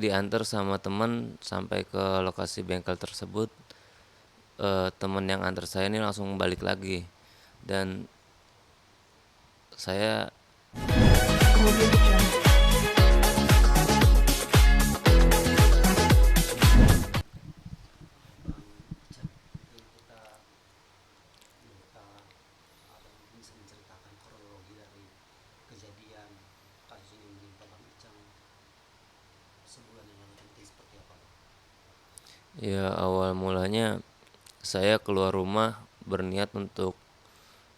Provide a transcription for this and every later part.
diantar sama teman sampai ke lokasi bengkel tersebut. Teman yang antar saya ini langsung balik lagi, dan saya Audio Jungle. Bang Icam, itu kita abang bisa menceritakan kronologi dari kejadian kasus ini menimpa Bang Icam sebulan yang lalu nanti seperti apa Bang? ya awal mulanya saya keluar rumah berniat untuk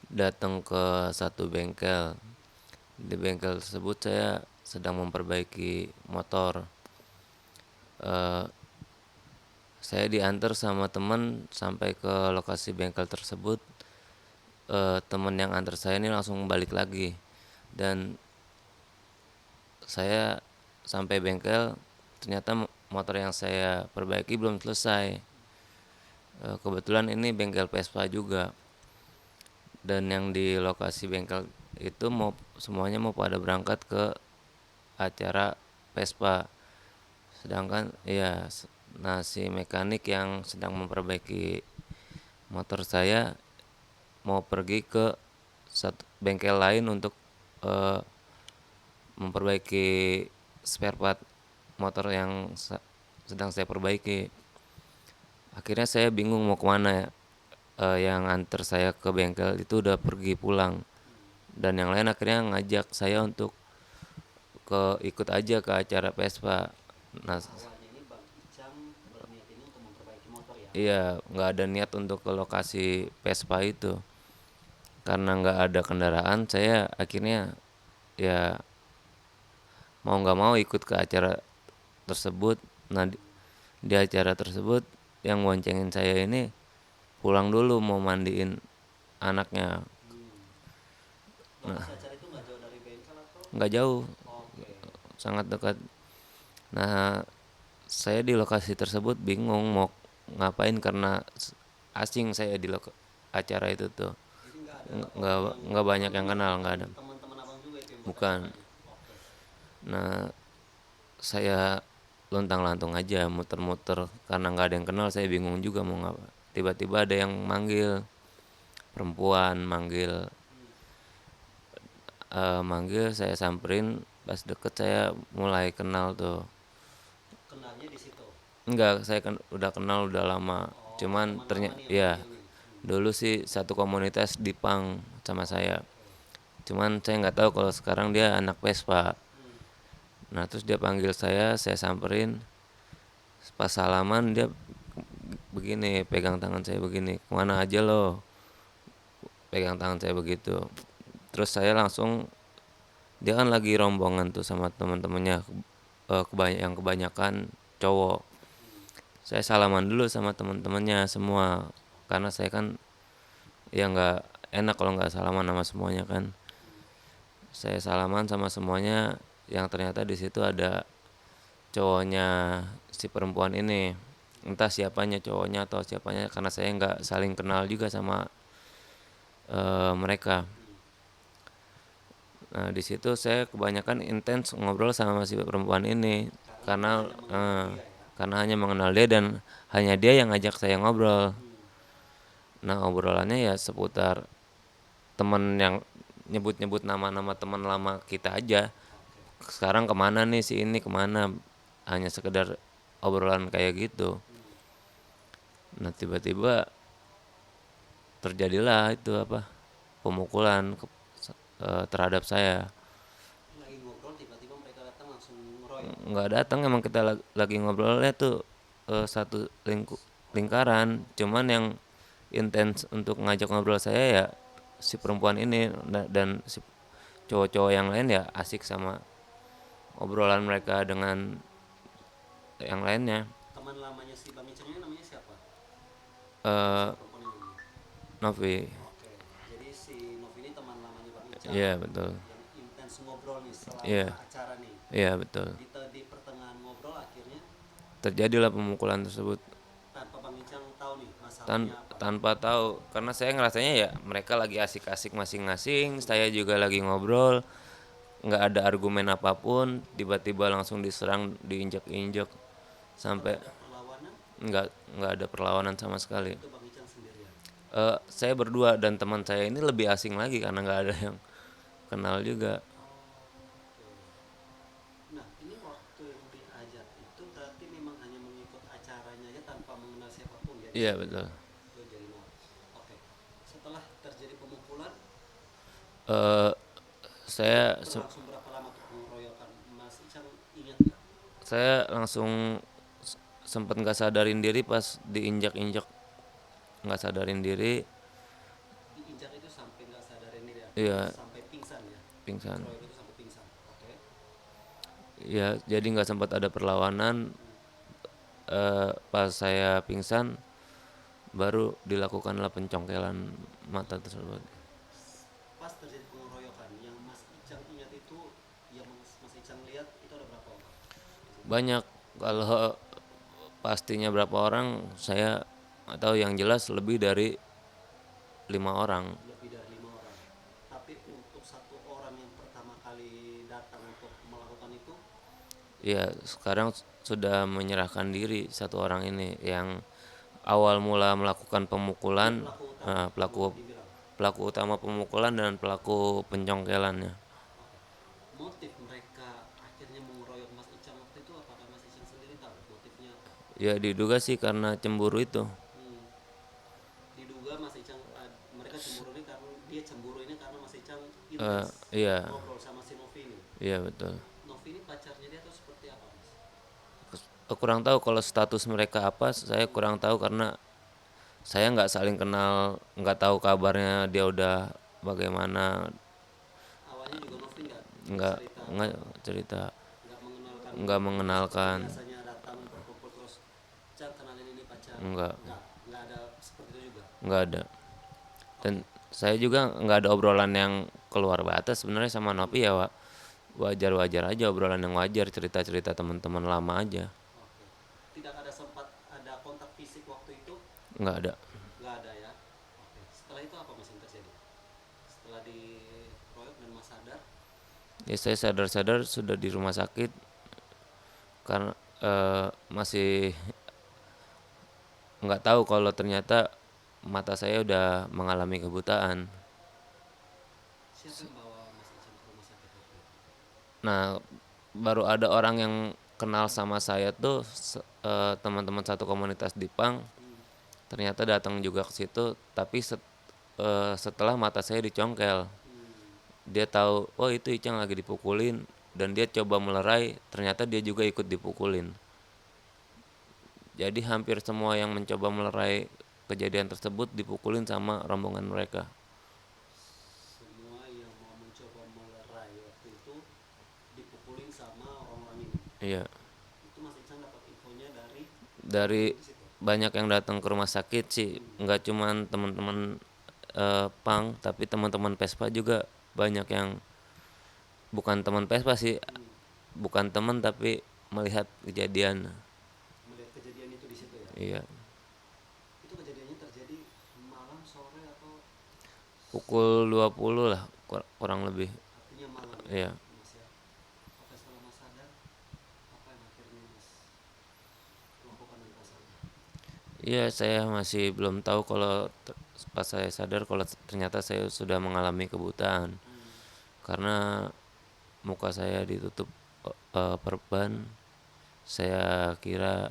datang ke satu bengkel. Di bengkel tersebut saya sedang memperbaiki motor. Eh, saya diantar sama teman sampai ke lokasi bengkel tersebut. Teman yang antar saya ini langsung balik lagi, dan saya sampai bengkel ternyata motor yang saya perbaiki belum selesai. Kebetulan ini bengkel Vespa juga, dan yang di lokasi bengkel itu semuanya mau pada berangkat ke acara Vespa. Sedangkan ya, nah si mekanik yang sedang memperbaiki motor saya mau pergi ke satu bengkel lain untuk eh, memperbaiki spare part motor yang sedang saya perbaiki. Akhirnya saya bingung mau kemana ya. Yang antar saya ke bengkel itu udah pergi pulang, dan yang lain akhirnya ngajak saya untuk ikut aja ke acara Vespa. Nah, Awalnya ini Bang Icam berniat ini untuk memperbaiki motor ya? iya, nggak ada niat untuk ke lokasi Vespa itu. Karena nggak ada kendaraan, saya akhirnya ya mau nggak mau ikut ke acara tersebut. Nah, di acara tersebut yang boncengin saya ini pulang dulu mau mandiin anaknya. Hmm. Nah, Lokasi acara itu nggak jauh dari bengkel atau? nggak jauh, Oke. sangat dekat. Nah, saya di lokasi tersebut bingung mau ngapain karena asing saya di acara itu tuh. Jadi nggak ada Nggak orang yang nggak abang banyak yang kenal, kenal, bukan nggak ada. teman-teman abang juga itu yang buat Bukan. acaranya? Oke. Nah, saya lontang-lantung aja muter-muter karena nggak ada yang kenal. Saya bingung juga mau ngapa. Tiba-tiba ada yang manggil, perempuan manggil. Manggil, saya samperin. Pas deket saya mulai kenal tuh. Kenalnya di situ. Enggak, saya kan udah kenal udah lama. Oh, Cuman teman lama ternyata nih yang ya, manggil nih. dulu sih satu komunitas di Pang sama saya. Oke. Cuman saya nggak tahu kalau sekarang dia anak Vespa. Hmm. Nah, terus dia panggil saya samperin. Pas salaman dia begini, pegang tangan saya begini, kemana aja lo, pegang tangan saya begitu. Terus saya langsung, dia kan lagi rombongan tuh sama teman-temannya, yang kebanyakan cowok. Hmm. Saya salaman dulu sama teman-temannya semua, karena saya kan ya nggak enak kalau nggak salaman sama semuanya kan. Hmm. Saya salaman sama semuanya, yang ternyata di situ ada cowoknya si perempuan ini. Entah siapanya, cowoknya atau siapanya, karena saya nggak saling kenal juga sama mereka. Hmm. Nah, di situ saya kebanyakan intens ngobrol sama si perempuan ini, Karena karena hanya mengenal eh, dia ya. karena hanya mengenal dia, dan hanya dia yang ngajak saya ngobrol. Hmm. Nah, obrolannya ya seputar temen yang nyebut-nyebut nama-nama teman lama kita aja. Oke. Sekarang kemana nih si ini, kemana, hanya sekedar obrolan kayak gitu. Hmm. Nah, tiba-tiba terjadilah itu apa, pemukulan terhadap saya. Lagi ngobrol tiba-tiba mereka datang langsung ngeroyok. Nggak datang, emang kita lagi ngobrolnya tuh satu Oh. lingkaran. Cuman yang intens untuk ngajak ngobrol saya ya si Si perempuan ini, perempuan. dan si cowok-cowok yang lain ya asik sama obrolan mereka dengan yang lainnya. Teman lamanya si Bang Icam ini namanya siapa? Si eh perempuan ini namanya. Novi. Oke. Jadi si Nov ini teman lamanya Bang Icam Iya, betul. yang intens ngobrol nih selama Iya, acara nih. iya, betul. Di pertengahan ngobrol akhirnya Terjadilah pemukulan tersebut. tanpa Bang Icam tahu nih Tan masalahnya apa. tanpa tahu, karena saya ngerasanya ya mereka lagi asik-asik masing-masing, saya juga lagi ngobrol. nggak ada argumen apapun, tiba-tiba langsung diserang, diinjak-injak sampai Ada perlawanan nggak nggak ada perlawanan sama sekali. itu Bang Ican sendirian. Saya berdua dan teman saya ini lebih asing lagi karena nggak ada yang kenal juga. Oke. Nah, ini waktu yang diajak itu berarti memang hanya mengikut acaranya aja tanpa mengenal siapapun ya di Iya situ. betul. Itu jadi nol. Oke. Setelah terjadi pemukulan, Eh, saya berlangsung berapa lama tuh pengeroyokan? Mas Ican ingat nggak? saya langsung sempet nggak sadarin diri pas diinjak-injak, nggak sadarin diri. Diinjak itu sampai nggak sadarin diri, artinya Iya, sampai pingsan ya. pingsan. Dikeroyok itu sampai pingsan. Oke. Ya jadi nggak sempat ada perlawanan. Pas saya pingsan baru dilakukanlah pencongkelan mata tersebut. Pas terjadi pengeroyokan, yang Mas Ican ingat itu, yang Mas Ican lihat itu ada berapa orang? Banyak, kalau pastinya berapa orang saya nggak tahu, yang jelas lebih dari 5 orang. Lebih dari 5 orang. Tapi untuk satu orang yang pertama kali datang untuk melakukan itu, Ya sekarang sudah menyerahkan diri satu orang ini yang awal mula melakukan pemukulan. pelaku utama, Nah, boleh pelaku dibilang. pelaku utama pemukulan dan pelaku pencongkelannya. Oke. Motif mereka akhirnya mengeroyok Mas Ican waktu itu, apakah Mas Ican sendiri tahu motifnya apa? Ya diduga sih karena cemburu itu. Hmm. Diduga Mas Ican, mereka cemburu ini karena dia cemburu ini karena Mas Ican intens Iya, ngobrol sama si Novi ini. iya betul. Novi ini pacarnya dia atau seperti apa, Mas? Kurang tahu kalau status mereka apa, saya kurang tahu karena saya nggak saling kenal, nggak tahu kabarnya dia udah bagaimana. Awalnya juga Novi nggak cerita nggak atau cerita, nggak nggak mengenalkan seperti mengenalkan, biasanya datang berkumpul terus Chan kenalin ini pacar, nggak nggak ada seperti itu juga. nggak ada. Oke. Dan saya juga nggak ada obrolan yang keluar batas sebenarnya sama Nopi ya, Wak. Wajar-wajar aja, obrolan yang wajar, cerita-cerita teman-teman lama aja. Oke. Tidak ada sempat ada kontak fisik waktu itu. Nggak ada. Nggak ada ya. Oke. Setelah itu apa Mas yang terjadi? Setelah dikeroyok dan Mas sadar. Ya saya sadar-sadar sudah di rumah sakit karena masih nggak tahu kalau ternyata mata saya udah mengalami kebutaan. Siapa yang bawa Mas Ican ke rumah sakit waktu itu? Nah, baru ada orang yang kenal sama saya tuh, teman-teman satu komunitas di Pang. Hmm. Ternyata datang juga ke situ, tapi setelah mata saya dicongkel, Hmm. dia tahu, oh itu Icang lagi dipukulin, dan dia coba melerai, ternyata dia juga ikut dipukulin. Jadi hampir semua yang mencoba melerai kejadian tersebut dipukulin sama rombongan mereka. Semua yang mau mencoba melerai waktu itu dipukulin sama orang-orang ini. Iya, Itu Mas Ican dapat infonya dari dari di situ. banyak yang datang ke rumah sakit sih, nggak cuman teman-teman Pang, tapi teman-teman Vespa juga banyak yang bukan teman Vespa sih, Hmm. bukan teman tapi melihat kejadian. Melihat kejadian itu di situ ya. Iya, Itu kejadiannya terjadi malam, sore atau pukul 20 lah kurang lebih. artinya malam ya, Iya. Mas ya. Oke, setelah Mas sadar, apa yang akhirnya Mas lakukan dan rasakan? Iya, saya masih belum tahu kalau pas saya sadar kalau ternyata saya sudah mengalami kebutaan Hmm. karena muka saya ditutup perban. Saya kira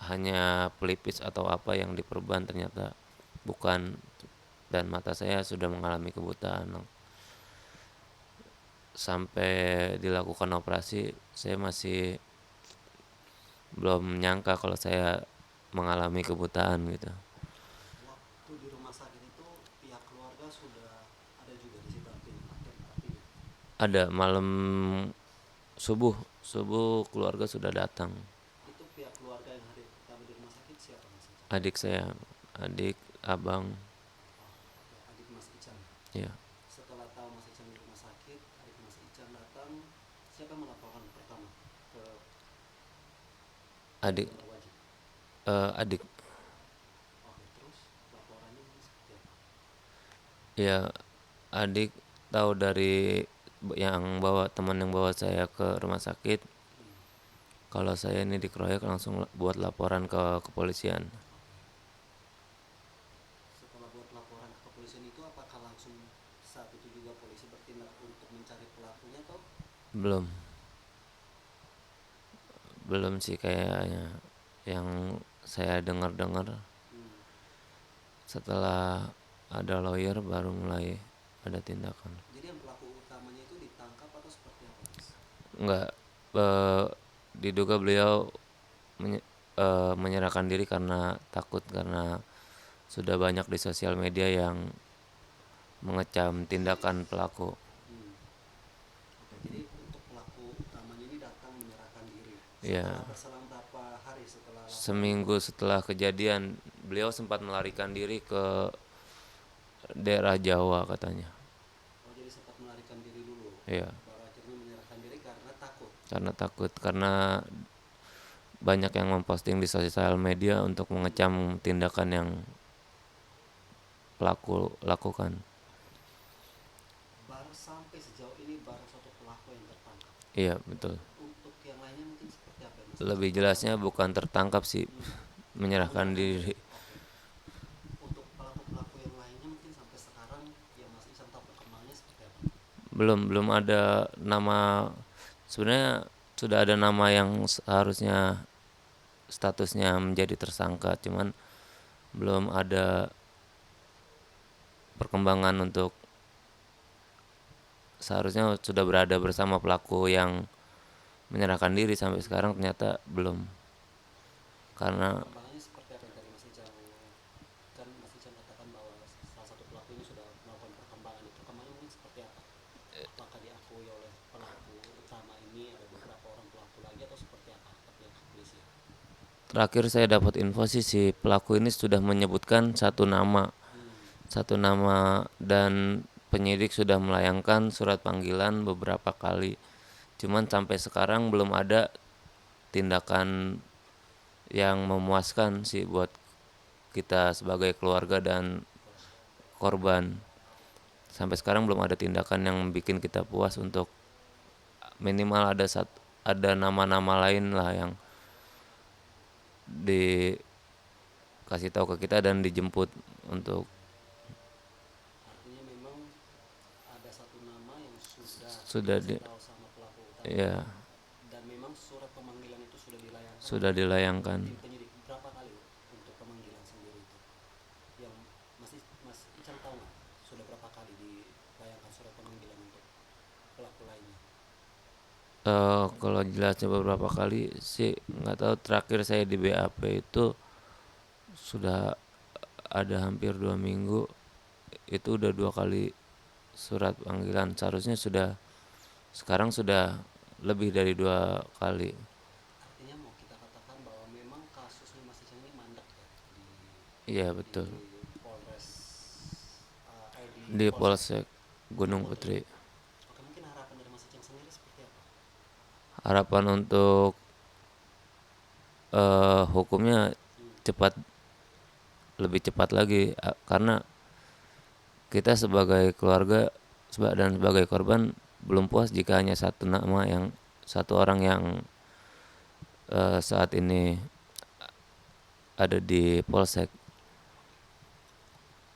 hanya pelipis atau apa yang diperban, ternyata bukan, dan mata saya sudah mengalami kebutaan. Sampai dilakukan operasi, saya masih belum menyangka kalau saya mengalami kebutaan gitu. Waktu di rumah sakit itu pihak keluarga sudah ada juga di situ, artinya Ada malam subuh subuh keluarga sudah datang. itu pihak keluarga yang hadir pertama di rumah sakit siapa Mas Ican? Adik saya, adik, abang, Oh, oke, adik Mas Ican. ya. Setelah tahu Mas Ican di rumah sakit, adik Mas Ican datang, siapa yang melaporkan pertama ke Adik, wajib? adik, Oke, terus laporannya seperti apa? ya. Adik tahu dari teman yang bawa saya ke rumah sakit. Kalau saya ini dikeroyok langsung buat laporan ke kepolisian. Setelah buat laporan ke kepolisian itu apakah langsung saat itu juga polisi bertindak untuk mencari pelakunya atau Belum, belum sih kayaknya. Yang saya dengar-dengar setelah ada lawyer baru mulai ada tindakan. jadi yang pelaku utamanya itu ditangkap atau seperti apa, Mas? Enggak, eh, diduga beliau menyerahkan diri karena takut, karena sudah banyak di sosial media yang mengecam tindakan pelaku. Oke, jadi untuk pelaku utamanya ini datang menyerahkan diri. Ya, Setelah berselang berapa hari setelah laporan seminggu setelah kejadian beliau sempat melarikan diri ke daerah Jawa katanya. oh jadi sempat melarikan diri dulu, Ya, baru akhirnya menyerahkan diri karena takut, karena banyak yang memposting di sosial media untuk mengecam tindakan yang pelaku lakukan. baru sampai sejauh ini baru satu pelaku yang tertangkap. Iya, betul. Untuk yang lainnya mungkin seperti apa ya, Mas? Lebih jelasnya bukan tertangkap sih, menyerahkan diri. Oke. Untuk pelaku-pelaku yang lainnya mungkin sampai sekarang yang Mas Isan tahu perkembangannya seperti apa? Belum ada nama. Sebenarnya sudah ada nama yang seharusnya statusnya menjadi tersangka, cuman belum ada perkembangan untuk seharusnya sudah berada bersama pelaku yang menyerahkan diri. Sampai sekarang ternyata belum, karena Perkembangannya seperti apa yang tadi Mas Ican kan Mas Ican katakan bahwa salah satu pelaku ini sudah melakukan perkembangan. Perkembangannya mungkin seperti apa? Apakah diakui oleh pelaku utama ini ada beberapa orang pelaku lagi atau seperti apa? Tapi yang kepolisian. terakhir saya dapat info sih si pelaku ini sudah menyebutkan satu nama dan penyidik sudah melayangkan surat panggilan beberapa kali. Cuman sampai sekarang belum ada tindakan yang memuaskan sih buat kita sebagai keluarga dan korban. Sampai sekarang belum ada tindakan yang bikin kita puas untuk minimal ada nama-nama lain lah yang dikasih tahu ke kita dan dijemput untuk. Artinya memang ada satu nama yang Sudah dikasih tahu sama pelaku utama ya, dan memang surat pemanggilan itu sudah dilayangkan sudah oleh dilayangkan. tim penyidik berapa kali untuk pemanggilan sendiri itu? Yang Mas Ican tahu nggak sudah berapa kali dilayangkan surat pemanggilan untuk pelaku lainnya? Kalau jelasnya beberapa kali sih nggak tahu. Terakhir saya di BAP itu sudah ada hampir 2 minggu, itu udah 2 kali surat panggilan. Seharusnya sekarang sudah lebih dari 2 kali. Artinya mau kita katakan bahwa memang kasusnya Mas Ican ini mandek ya Iya, betul. di Polres Di di Polsek Polsek Gunung Putri. Oke, mungkin harapan dari Mas Ican sendiri seperti apa? Harapan untuk hukumnya cepat, lebih cepat lagi, karena kita sebagai keluarga dan sebagai korban belum puas jika hanya satu orang yang saat ini ada di Polsek.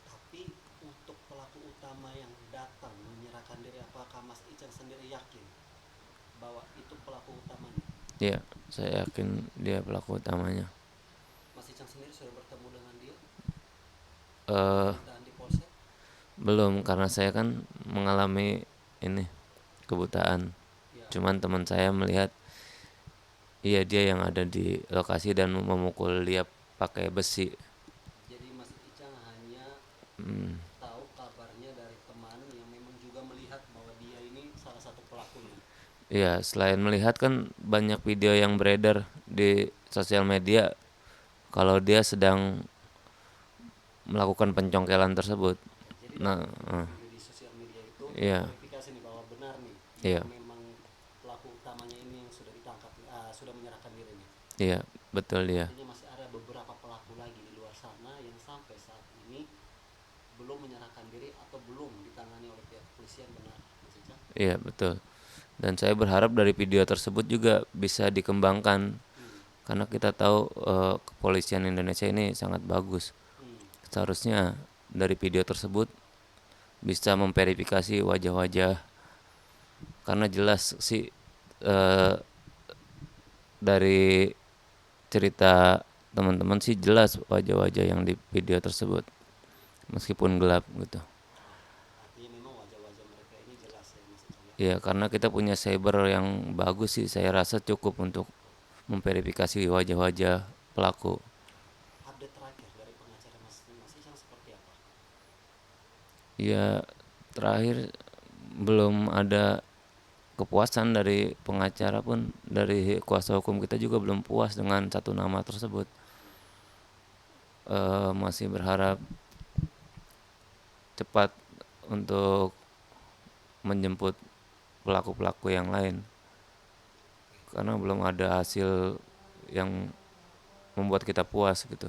Tapi untuk pelaku utama yang datang menyerahkan diri, apakah Mas Ican sendiri yakin bahwa itu pelaku utamanya? Ya, saya yakin dia pelaku utamanya. Mas Ican sendiri sudah bertemu dengan dia? Eh Ditahan di Polsek? Belum, karena saya kan mengalami ini kebutaan. Ya. Cuman teman saya melihat iya dia yang ada di lokasi dan memukul dia pakai besi. Jadi Mas Ican hanya Hmm, tahu kabarnya dari teman yang memang juga melihat bahwa dia ini salah satu pelakunya. Iya, selain melihat kan banyak video yang beredar di sosial media kalau dia sedang melakukan pencongkelan tersebut. Jadi dari Nah, video-video di sosial media itu iya, verifikasi nih bahwa benar nih iya, bahwa memang pelaku utamanya ini yang sudah ditangkap, sudah menyerahkan diri nih. iya, betul dia. Artinya masih ada beberapa pelaku lagi di luar sana yang sampai saat ini belum menyerahkan diri atau belum ditangani oleh pihak kepolisian, benar Mas Ica? Iya, betul. Dan saya berharap dari video tersebut juga bisa dikembangkan karena kita tahu kepolisian Indonesia ini sangat bagus. Seharusnya dari video tersebut bisa memverifikasi wajah-wajah karena jelas sih eh, dari cerita teman-teman sih jelas wajah-wajah yang di video tersebut meskipun gelap gitu. Artinya memang wajah-wajah mereka ini jelas ya Mas Ican ya. Ya karena kita punya cyber yang bagus sih saya rasa cukup untuk memverifikasi wajah-wajah pelaku. Update terakhir dari pengacara Mas Ican seperti apa? Ya terakhir belum ada kepuasan dari pengacara pun dari kuasa hukum kita juga belum puas dengan satu nama tersebut. Masih berharap cepat untuk menjemput pelaku-pelaku yang lain karena belum ada hasil yang membuat kita puas gitu.